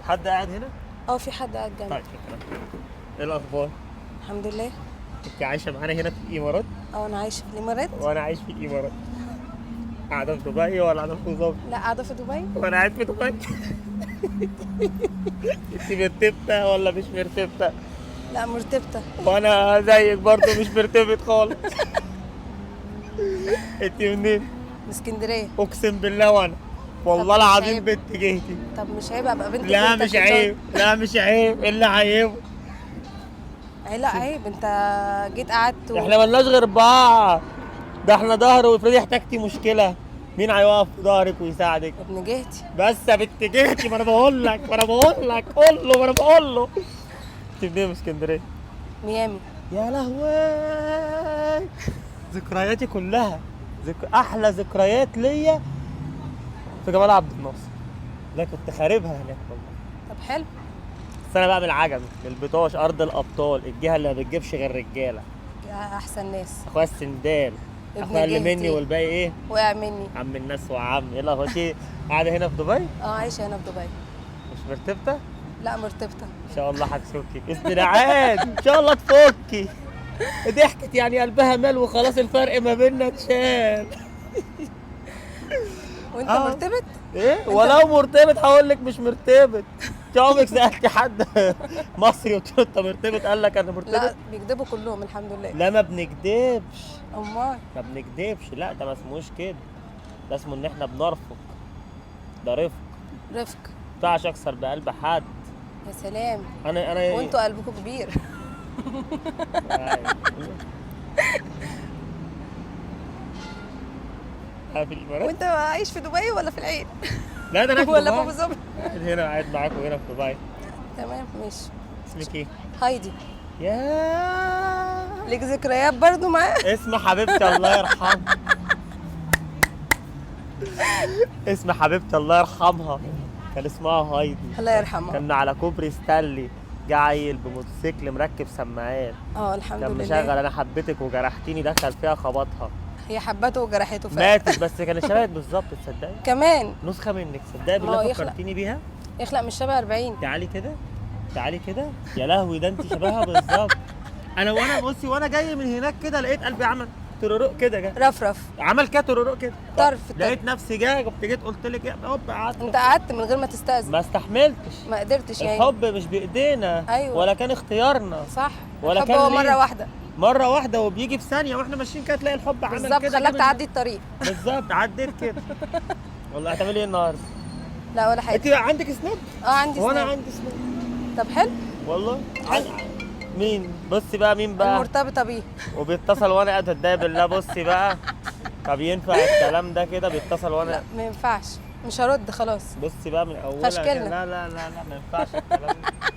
حد قاعد هنا؟ في حد قاعد جنبي. طيب شكرا. ايه الاخبار؟ الحمد لله. انت عايشه معانا هنا في الامارات؟ انا عايشه في الامارات. وانا عايش في الامارات. قاعده في دبي ولا قاعده في ابو ظبي؟ لا، قاعده في دبي. وانا قاعد في دبي. انت مرتبطه ولا مش مرتبطه؟ لا، مرتبطه. وانا زيك برضه مش مرتبط خالص. انت منين؟ من اسكندريه. اقسم بالله وانا والله طب مش العظيم عيب؟ بنت جهتي. طب مش عيب ابقى بنت لا بنتك مش عيب، لا مش عيب، ايه اللي عيبه؟ لا عيب، انت جيت قعدت احنا ملناش غير بعض. ده احنا ظهر، وافرضي احتجتي مشكله مين هيقف في ظهرك ويساعدك؟ ابن جهتي. بس يا بنت جهتي، ما انا بقول لك قول له، ما انا بقول له. انت منين من اسكندريه؟ ميامي. يا لهوي، ذكرياتي كلها احلى ذكريات ليا في جمال عبد الناصر. لا كنت خاربها هناك والله. طب حلو. بس انا بقى من العجم، من البطاش، ارض الابطال، الجهه اللي ما بتجيبش غير رجاله. احسن ناس. اخويا السندال، ابن اخويا اللي جهتي. مني والباقي ايه؟ وقع مني. عم الناس وعم. يلا هو انت قاعده هنا في دبي؟ عايشه هنا في دبي. مش مرتبطه؟ لا، مرتبطه. ان شاء الله هتفكي باذن الله، عادي ان شاء الله تفكي. ضحكت يعني قلبها مال وخلاص، الفرق ما بيننا اتشال. وانت آه. مرتبط؟ ايه ولو مرتبط هقول لك مش مرتبط. انت عمرك سالت حد مصري قلت له انت مرتبط قال لك انا مرتبط؟ لا، بيكذبوا كلهم الحمد لله. لا ما بنكدبش، امال. ما بنكدبش. لا ده ما اسموش كده، ده اسمه ان احنا بنرفق. ده رفق. رفق. ما ينفعش اكسر بقلب حد. يا سلام. انا وانتوا قلبكم كبير. في الامارات؟ وانت عايش في دبي ولا في العين؟ لا ده انا في ولا في دبي. ابو ظبي؟ هنا قاعد معاكم هنا في دبي. تمام ماشي. اسمك ايه؟ هايدي. يا ليك ذكريات برضو معاه؟ اسم حبيبتي الله يرحمها. اسم حبيبتي الله يرحمها كان اسمها هايدي. الله يرحمها. كنا على كوبري ستانلي، جه عيل بموتوسيكل مركب سماعات، الحمد كان لله. مشغل انا حبيتك وجرحتيني، دخل فيها خبطها هي حبته وجرحته فعلا. ماتت. بس كان شبهك بالظبط، تصدقي؟ كمان. نسخه منك، صدقي ما بالله هو فكرتيني بيها. يخلق مش شبه 40. تعالي كده، تعالي كده، يا لهوي ده انت شبهها بالظبط. وانا بصي وانا جاي من هناك كده لقيت قلبي عمل ترورق كده، جه رفرف. عمل كده ترورق كده، طرف. لقيت نفسي جاي، جيت قلت لك ايه، هوب قعدت. انت قعدت من غير ما تستأذن. ما استحملتش. ما قدرتش يعني. الحب مش بايدينا. أيوة. ولا كان اختيارنا. صح. ولا الحب كان هو ليه؟ مرة واحدة. مره واحده وبيجي في ثانيه، واحنا ماشيين كده تلاقي الحب عمل كده. بالظبط، خلاك تعدي الطريق. بالظبط عديت كده. والله هتعملي ايه النهارده؟ لا ولا حاجة. انت عندك سناب؟ عندي وانا سناب. عندي سناب. طب حلو. والله مين؟ بصي بقى مين بقى؟ المرتبطة بيه. وبيتصل وانا قاعد اتضايق بالله. بصي بقى، طب ينفع الكلام ده كده؟ بيتصل وانا لا ما ينفعش. مش هرد خلاص. بصي بقى من اولها. فشكلنا. لا ما ينفعش الكلام ده.